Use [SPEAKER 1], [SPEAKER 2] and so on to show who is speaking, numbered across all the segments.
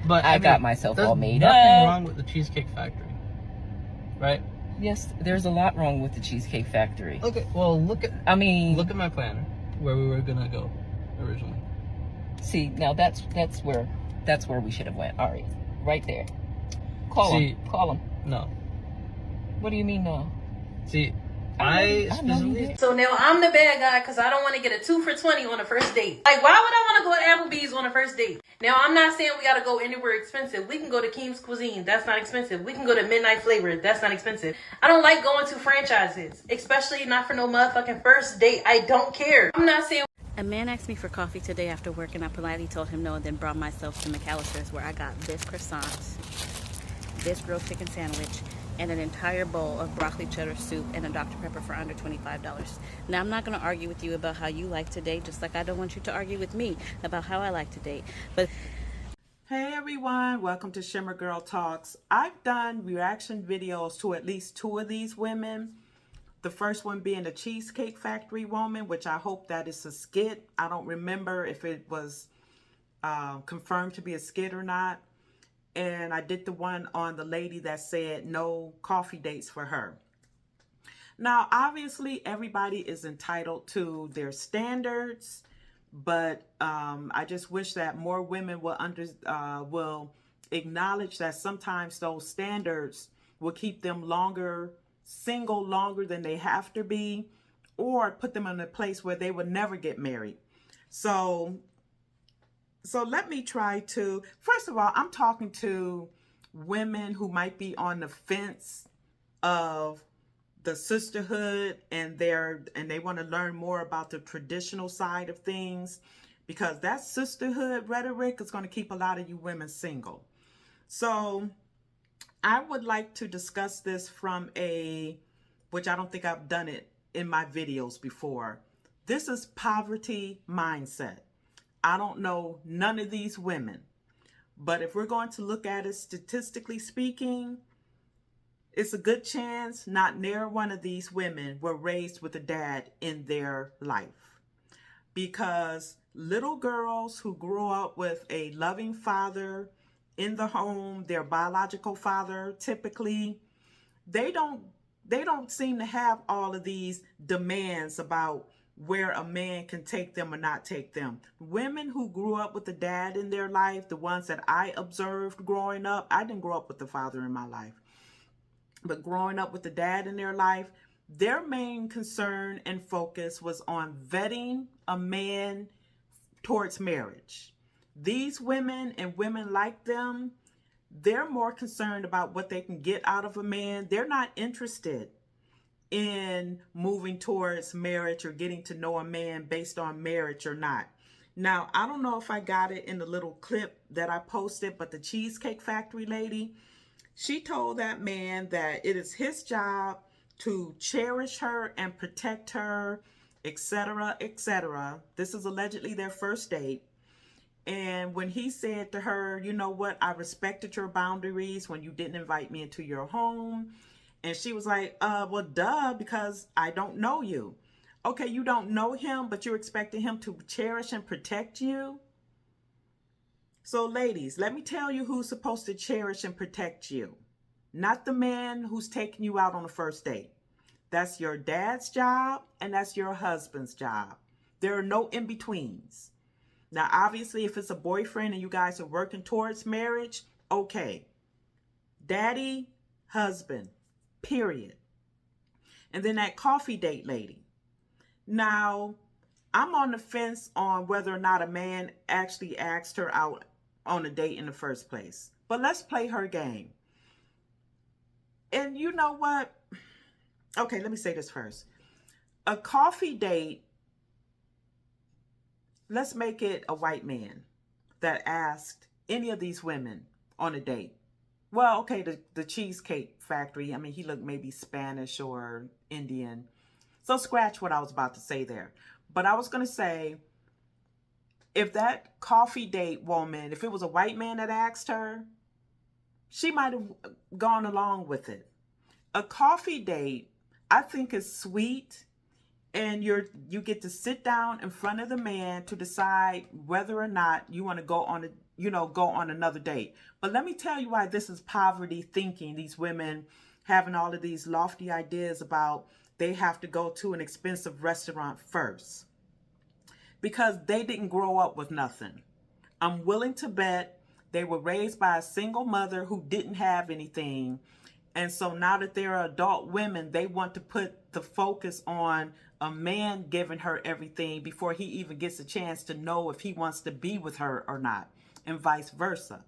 [SPEAKER 1] But
[SPEAKER 2] I got myself all made
[SPEAKER 1] up.
[SPEAKER 2] up.
[SPEAKER 1] Nothing wrong with the Cheesecake Factory, right?
[SPEAKER 2] Yes, there's a lot wrong with the Cheesecake Factory.
[SPEAKER 1] Okay, well look at my planner where we were gonna go originally.
[SPEAKER 2] See, now that's where we should have went. All right there. Call him.
[SPEAKER 1] No.
[SPEAKER 2] What do you mean no?
[SPEAKER 1] See,
[SPEAKER 2] I
[SPEAKER 1] specifically.
[SPEAKER 3] So now I'm the bad guy because I don't want to get a 2 for $20 on a first date. Like, why would I want to go to Applebee's on a first date? Now, I'm not saying we got to go anywhere expensive. We can go to Keem's Cuisine. That's not expensive. We can go to Midnight Flavor. That's not expensive. I don't like going to franchises, especially not for no motherfucking first date. I don't care. I'm not saying.
[SPEAKER 4] A man asked me for coffee today after work, and I politely told him no, and then brought myself to McAllister's, where I got this croissant, this grilled chicken sandwich, and an entire bowl of broccoli cheddar soup and a Dr. Pepper for under $25. Now, I'm not going to argue with you about how you like to date, just like I don't want you to argue with me about how I like to date. But
[SPEAKER 5] hey everyone, welcome to Shimmer Girl Talks. I've done reaction videos to at least 2 of these women. The first one being the Cheesecake Factory woman, which I hope that is a skit. I don't remember if it was confirmed to be a skit or not. And I did the one on the lady that said no coffee dates for her. Now, obviously, everybody is entitled to their standards, but I just wish that more women will acknowledge that sometimes those standards will keep them single longer than they have to be, or put them in a place where they would never get married. So let me try to, first of all, I'm talking to women who might be on the fence of the sisterhood and they want to learn more about the traditional side of things, because that sisterhood rhetoric is going to keep a lot of you women single. So I would like to discuss this from which I don't think I've done it in my videos before. This is poverty mindset. I don't know none of these women, but if we're going to look at it statistically speaking, it's a good chance not near one of these women were raised with a dad in their life. Because little girls who grow up with a loving father in the home, their biological father, typically, they don't seem to have all of these demands about where a man can take them or not take them. Women who grew up with a dad in their life, the ones that I observed growing up, I didn't grow up with a father in my life, but growing up with the dad in their life, their main concern and focus was on vetting a man towards marriage. These women and women like them, they're more concerned about what they can get out of a man. They're not interested in moving towards marriage or getting to know a man based on marriage or not. Now, I don't know if I got it in the little clip that I posted, but the Cheesecake Factory lady, she told that man that it is his job to cherish her and protect her, etc., etc. This is allegedly their first date. And when he said to her, you know what, I respected your boundaries when you didn't invite me into your home. And she was like, well, duh, because I don't know you. Okay, you don't know him, but you're expecting him to cherish and protect you? So ladies, let me tell you who's supposed to cherish and protect you. Not the man who's taking you out on a first date. That's your dad's job and that's your husband's job. There are no in-betweens. Now, obviously, if it's a boyfriend and you guys are working towards marriage, okay. Daddy, husband, period. And then that coffee date lady. Now, I'm on the fence on whether or not a man actually asked her out on a date in the first place. But let's play her game. And you know what? Okay, let me say this first. A coffee date, let's make it a white man that asked any of these women on a date. Well, okay, the Cheesecake Factory, I mean, he looked maybe Spanish or Indian. So scratch what I was about to say there. But I was going to say, if that coffee date woman, if it was a white man that asked her, she might have gone along with it. A coffee date, I think, is sweet. And you get to sit down in front of the man to decide whether or not you want to go on go on another date. But let me tell you why this is poverty thinking. These women having all of these lofty ideas about they have to go to an expensive restaurant first. Because they didn't grow up with nothing. I'm willing to bet they were raised by a single mother who didn't have anything. And so now that they're adult women, they want to put the focus on a man giving her everything before he even gets a chance to know if he wants to be with her or not, and vice versa.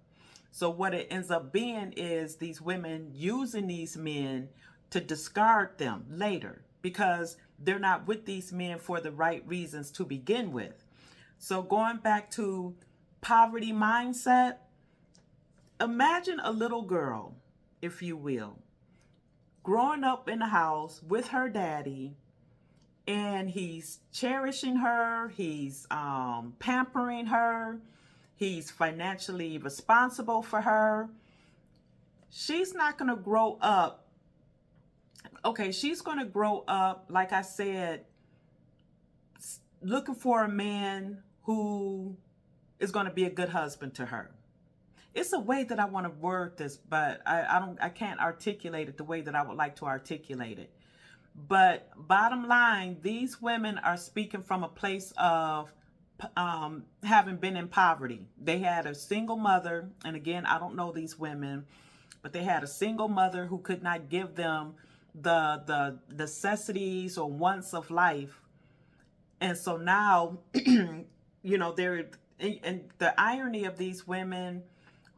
[SPEAKER 5] So what it ends up being is these women using these men to discard them later because they're not with these men for the right reasons to begin with. So going back to poverty mindset, imagine a little girl, if you will, growing up in the house with her daddy, and he's cherishing her, he's pampering her, he's financially responsible for her. She's not going to grow up. Okay, she's going to grow up, like I said, looking for a man who is going to be a good husband to her. It's a way that I want to word this, but I can't articulate it the way that I would like to articulate it. But bottom line, these women are speaking from a place of having been in poverty. They had a single mother, and again, I don't know these women, but they had a single mother who could not give them the necessities or wants of life. And so now, they're, and the irony of these women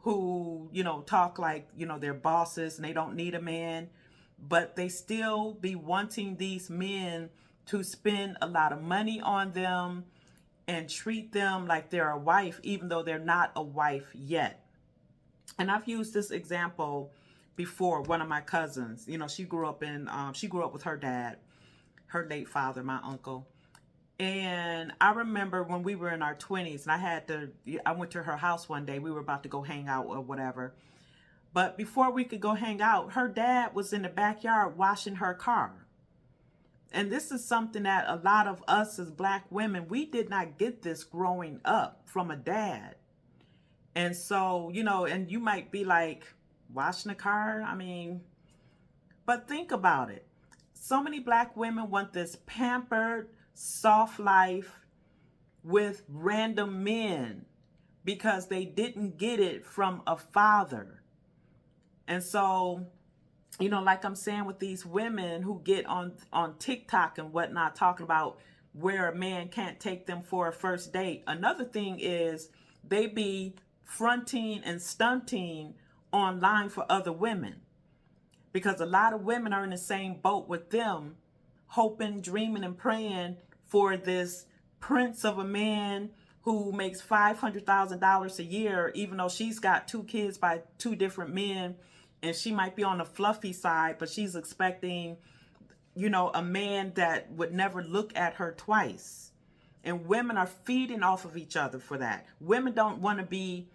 [SPEAKER 5] who, talk like, they're bosses and they don't need a man, but they still be wanting these men to spend a lot of money on them and treat them like they're a wife, even though they're not a wife yet. And I've used this example before. One of my cousins, she grew up with her dad, her late father, my uncle. And I remember when we were in our 20s and I went to her house one day. We were about to go hang out or whatever. But before we could go hang out, her dad was in the backyard washing her car. And this is something that a lot of us as Black women, we did not get this growing up from a dad. And so, and you might be like, washing a car? I mean, but think about it. So many Black women want this pampered, soft life with random men because they didn't get it from a father. And so, like I'm saying with these women who get on TikTok and whatnot, talking about where a man can't take them for a first date. Another thing is they be fronting and stunting online for other women, because a lot of women are in the same boat with them, hoping, dreaming, and praying for this prince of a man who makes $500,000 a year, even though she's got 2 kids by 2 different men, and she might be on the fluffy side, but she's expecting, a man that would never look at her twice. And women are feeding off of each other for that. Women don't want to be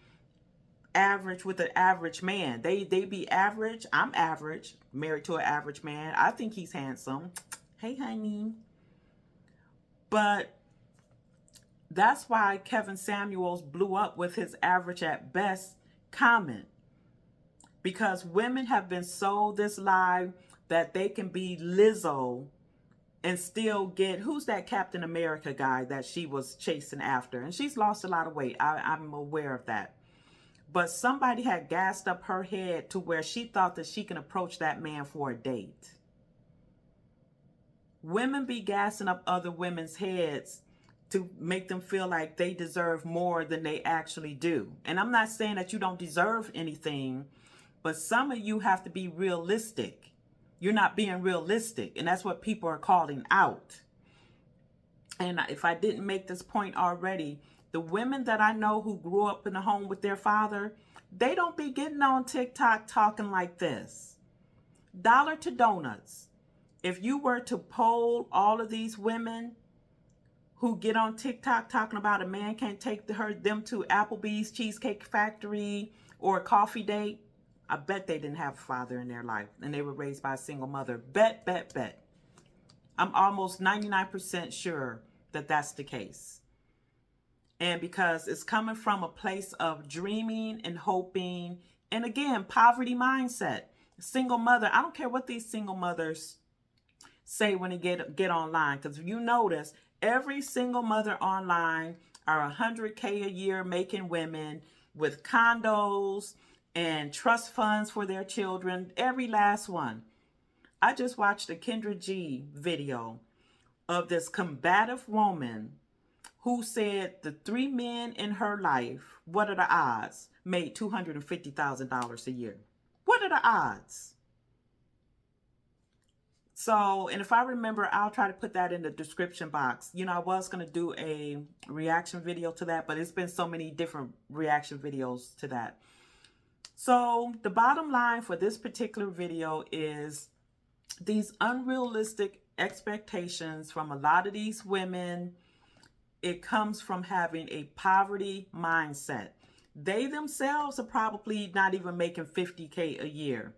[SPEAKER 5] average with an average man. They be average. I'm average, married to an average man. I think he's handsome. Hey, honey. But that's why Kevin Samuels blew up with his average at best comment. Because women have been sold this lie that they can be Lizzo and still get, who's that Captain America guy that she was chasing after? And she's lost a lot of weight. I'm aware of that. But somebody had gassed up her head to where she thought that she can approach that man for a date. Women be gassing up other women's heads to make them feel like they deserve more than they actually do. And I'm not saying that you don't deserve anything, but some of you have to be realistic. You're not being realistic, and that's what people are calling out. And if I didn't make this point already, the women that I know who grew up in a home with their father, they don't be getting on TikTok talking like this. Dollar to donuts. If you were to poll all of these women who get on TikTok talking about a man can't take them to Applebee's, Cheesecake Factory, or a coffee date, I bet they didn't have a father in their life and they were raised by a single mother. Bet, bet, bet. I'm almost 99% sure that that's the case. And because it's coming from a place of dreaming and hoping, and again, poverty mindset. Single mother, I don't care what these single mothers say when they get online, because if you notice, every single mother online are 100K a year making women with condos and trust funds for their children, every last one. I just watched a Kendra G video of this combative woman who said the 3 men in her life, what are the odds, made $250,000 a year. What are the odds? So, and if I remember, I'll try to put that in the description box. You know, I was going to do a reaction video to that, but it's been so many different reaction videos to that. So the bottom line for this particular video is these unrealistic expectations from a lot of these women. It comes from having a poverty mindset. They themselves are probably not even making 50K a year.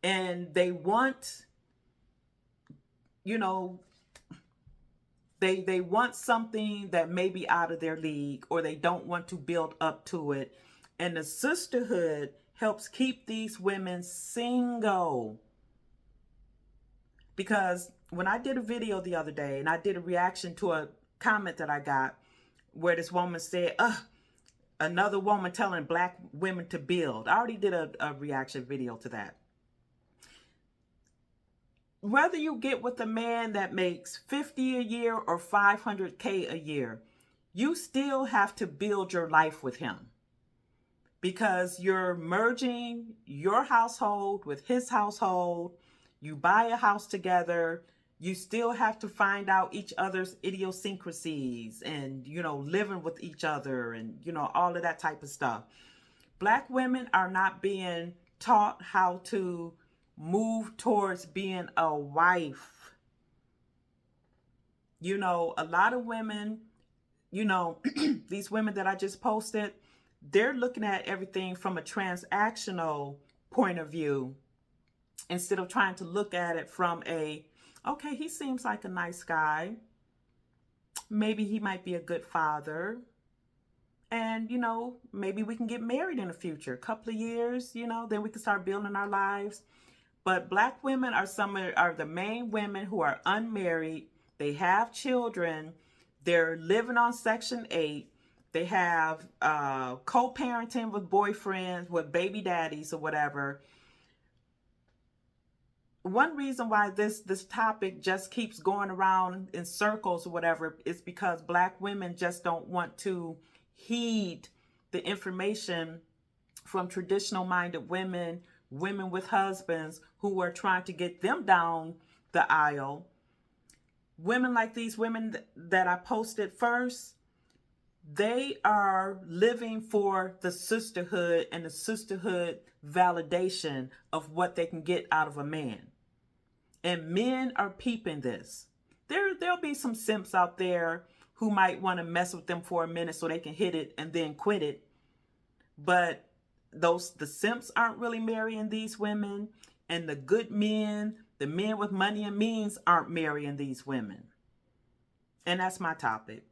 [SPEAKER 5] And they want, you know, they want something that may be out of their league, or they don't want to build up to it. And the sisterhood helps keep these women single. Because when I did a video the other day, and I did a reaction to a comment that I got where this woman said, another woman telling black women to build. I already did a reaction video to that. Whether you get with a man that makes 50 a year or 500K a year, you still have to build your life with him, because you're merging your household with his household. You buy a house together. You still have to find out each other's idiosyncrasies and, you know, living with each other and, you know, all of that type of stuff. Black women are not being taught how to move towards being a wife. You know, a lot of women, you know, these women that I just posted, they're looking at everything from a transactional point of view instead of trying to look at it from a, okay, he seems like a nice guy. Maybe he might be a good father. And, you know, maybe we can get married in the future, a couple of years, you know, then we can start building our lives. But black women are the main women who are unmarried. They have children. They're living on Section 8. They have co-parenting with boyfriends, with baby daddies or whatever. One reason why this topic just keeps going around in circles or whatever is because black women just don't want to heed the information from traditional minded women with husbands who are trying to get them down the aisle. Women like these women that I posted first, they are living for the sisterhood and the sisterhood validation of what they can get out of a man. And men are peeping this. There'll be some simps out there who might want to mess with them for a minute so they can hit it and then quit it. But the simps aren't really marrying these women, and the good men, the men with money and means, aren't marrying these women. And that's my topic.